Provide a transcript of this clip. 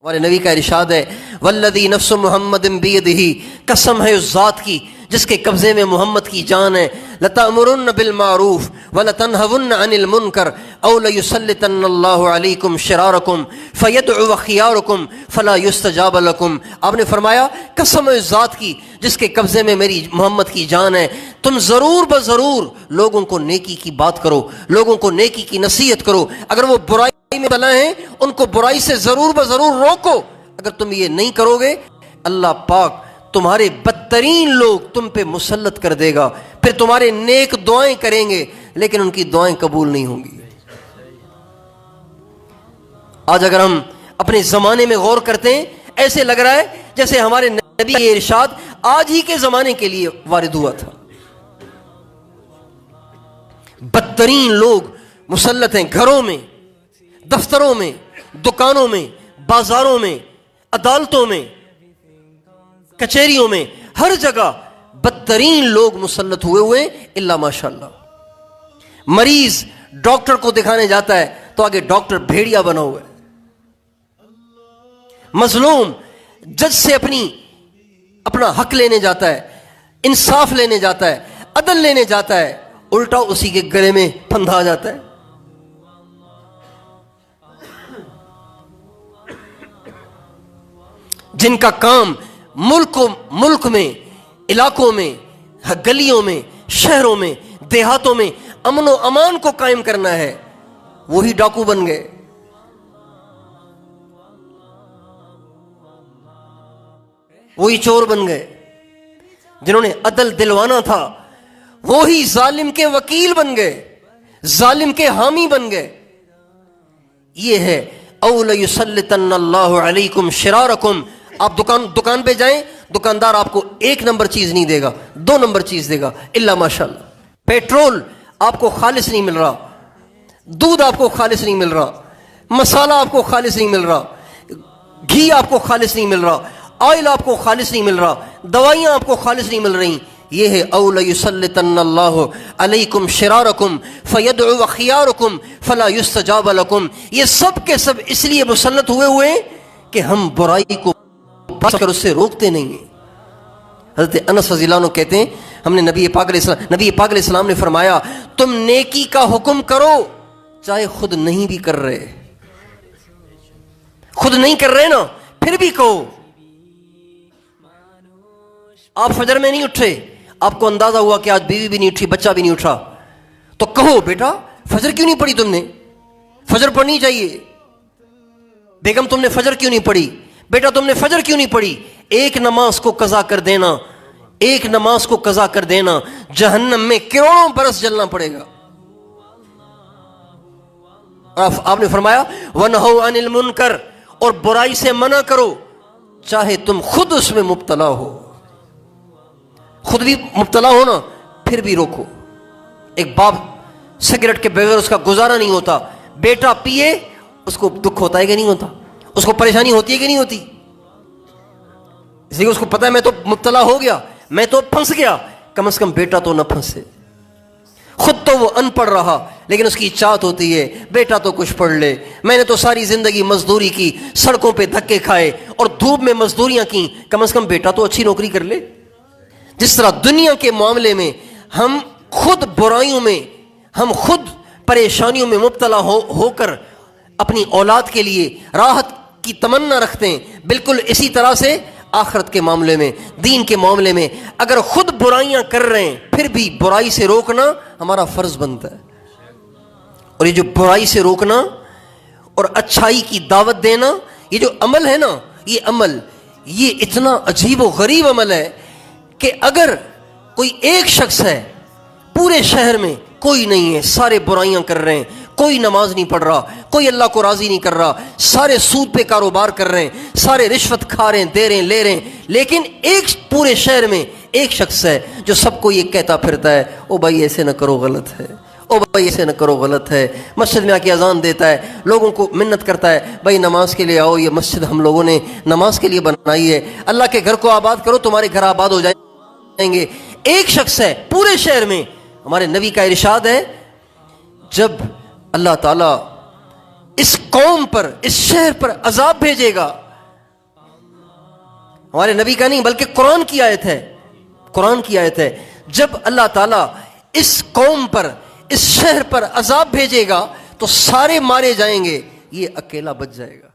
ہمارے نبی کا ارشاد ہے والذی نفس محمد بیدہ، قسم ہے اس ذات کی جس کے قبضے میں محمد کی جان ہے، لتأمرن بالمعروف ولتنہون عن المنکر او لیسلطن اللہ علیکم شرارکم فیدعو خیارکم فلا یستجاب لکم۔ آپ نے فرمایا قسم ہے اس ذات کی جس کے قبضے میں میری محمد کی جان ہے، تم ضرور بضرور لوگوں کو نیکی کی بات کرو، لوگوں کو نیکی کی نصیحت کرو، اگر وہ برائی میں بلا ہیں ان کو برائی سے ضرور بضرور روکو۔ اگر تم یہ نہیں کرو گے اللہ پاک تمہارے بدترین لوگ تم پہ مسلط کر دے گا، پھر تمہارے نیک دعائیں کریں گے لیکن ان کی دعائیں قبول نہیں ہوں گی۔ آج اگر ہم اپنے زمانے میں غور کرتے ہیں ایسے لگ رہا ہے جیسے ہمارے نبی کا یہ ارشاد آج ہی کے زمانے کے لیے وارد ہوا تھا۔ بدترین لوگ مسلط ہیں، گھروں میں، دفتروں میں، دکانوں میں، بازاروں میں، عدالتوں میں، کچہریوں میں، ہر جگہ بدترین لوگ مسلط ہوئے الا ماشاءاللہ۔ مریض ڈاکٹر کو دکھانے جاتا ہے تو آگے ڈاکٹر بھیڑیا بنا ہوا ہے۔ مظلوم جج سے اپنا حق لینے جاتا ہے، انصاف لینے جاتا ہے، عدل لینے جاتا ہے، الٹا اسی کے گلے میں پھندا جاتا ہے۔ جن کا کام ملک میں، علاقوں میں، گلیوں میں، شہروں میں، دیہاتوں میں امن و امان کو قائم کرنا ہے، وہی ڈاکو بن گئے۔ وہی چور بن گئے۔ جنہوں نے عدل دلوانا تھا وہی ظالم کے وکیل بن گئے، ظالم کے حامی بن گئے۔ یہ ہے او لیسلطن اللہ علیکم شرارکم۔ آپ دکان پہ جائیں، دکاندار آپ کو 1 نمبر چیز نہیں دے گا، 2 نمبر چیز دے گا الا ماشاءاللہ۔ پیٹرول آپ کو خالص نہیں مل رہا، دودھ آپ کو خالص نہیں مل رہا، مسالہ آپ کو خالص نہیں مل رہا، گھی آپ کو خالص نہیں مل رہا، آئل آپ کو خالص نہیں مل رہا، دوائیاں آپ کو خالص نہیں مل رہی۔ یہ ہے او لیسلطن اللہ علیکم شرارکم فیدعو خیارکم فلا یستجاب لکم۔ یہ سب کے سب اس لیے مسلط ہوئے کہ ہم برائی کو بس کر اس سے روکتے نہیں ہیں۔ حضرت انس رضی اللہ عنہ کہتے ہیں ہم نے نبی پاک علیہ السلام نے فرمایا تم نیکی کا حکم کرو چاہے خود نہیں بھی کر رہے، خود نہیں کر رہے نا پھر بھی کہو۔ آپ فجر میں نہیں اٹھے، آپ کو اندازہ ہوا کہ آج بیوی بھی نہیں اٹھی، بچہ بھی نہیں اٹھا، تو کہو بیٹا فجر کیوں نہیں پڑھی تم نے؟ فجر پڑھنی چاہیے۔ بیگم تم نے فجر کیوں نہیں پڑھی؟ بیٹا تم نے فجر کیوں نہیں پڑھی؟ ایک نماز کو قضا کر دینا، ایک نماز کو قضا کر دینا جہنم میں کروڑوں برس جلنا پڑے گا۔ آپ نے فرمایا وَنَهَوْا عَنِ الْمُنْكَرِ، اور برائی سے منع کرو چاہے تم خود اس میں مبتلا ہو، خود بھی مبتلا ہو نا پھر بھی روکو۔ ایک باپ سگریٹ کے بغیر اس کا گزارا نہیں ہوتا، بیٹا پیے اس کو دکھ ہوتا ہے کہ نہیں ہوتا؟ اس کو پریشانی ہوتی ہے کہ نہیں ہوتی؟ اس لیے اس کو پتا ہے میں تو مبتلا ہو گیا، میں تو پھنس گیا، کم از کم بیٹا تو نہ پھنسے۔ خود تو وہ ان پڑھ رہا لیکن اس کی چاہت ہوتی ہے بیٹا تو کچھ پڑھ لے، میں نے تو ساری زندگی مزدوری کی، سڑکوں پہ دھکے کھائے اور دھوپ میں مزدوریاں کی، کم از کم بیٹا تو اچھی نوکری کر لے۔ جس طرح دنیا کے معاملے میں ہم خود برائیوں میں، ہم خود پریشانیوں میں مبتلا ہو کر اپنی اولاد کے لیے راحت کی تمنا رکھتے ہیں، بالکل اسی طرح سے آخرت کے معاملے میں، دین کے معاملے میں اگر خود برائیاں کر رہے ہیں پھر بھی برائی سے روکنا ہمارا فرض بنتا ہے۔ اور یہ جو برائی سے روکنا اور اچھائی کی دعوت دینا، یہ جو عمل ہے نا، یہ عمل یہ اتنا عجیب و غریب عمل ہے کہ اگر کوئی ایک شخص ہے پورے شہر میں کوئی نہیں ہے، سارے برائیاں کر رہے ہیں، کوئی نماز نہیں پڑھ رہا، کوئی اللہ کو راضی نہیں کر رہا، سارے سود پہ کاروبار کر رہے ہیں، سارے رشوت کھا رہے ہیں، دے رہے ہیں، لے رہے ہیں، لیکن ایک پورے شہر میں ایک شخص ہے جو سب کو یہ کہتا پھرتا ہے او بھائی ایسے نہ کرو غلط ہے، او بھائی ایسے نہ کرو غلط ہے، مسجد میں آ کے اذان دیتا ہے، لوگوں کو منت کرتا ہے بھائی نماز کے لیے آؤ، یہ مسجد ہم لوگوں نے نماز کے لیے بنائی ہے، اللہ کے گھر کو آباد کرو تمہارے گھر آباد ہو جائیں گے۔ ایک شخص ہے پورے شہر میں۔ ہمارے نبی کا ارشاد ہے جب اللہ تعالیٰ اس قوم پر، اس شہر پر عذاب بھیجے گا ہمارے نبی کا نہیں بلکہ قرآن کی آیت ہے. قرآن کی آیت ہے. جب اللہ تعالیٰ اس قوم پر اس شہر پر عذاب بھیجے گا تو سارے مارے جائیں گے, یہ اکیلا بچ جائے گا.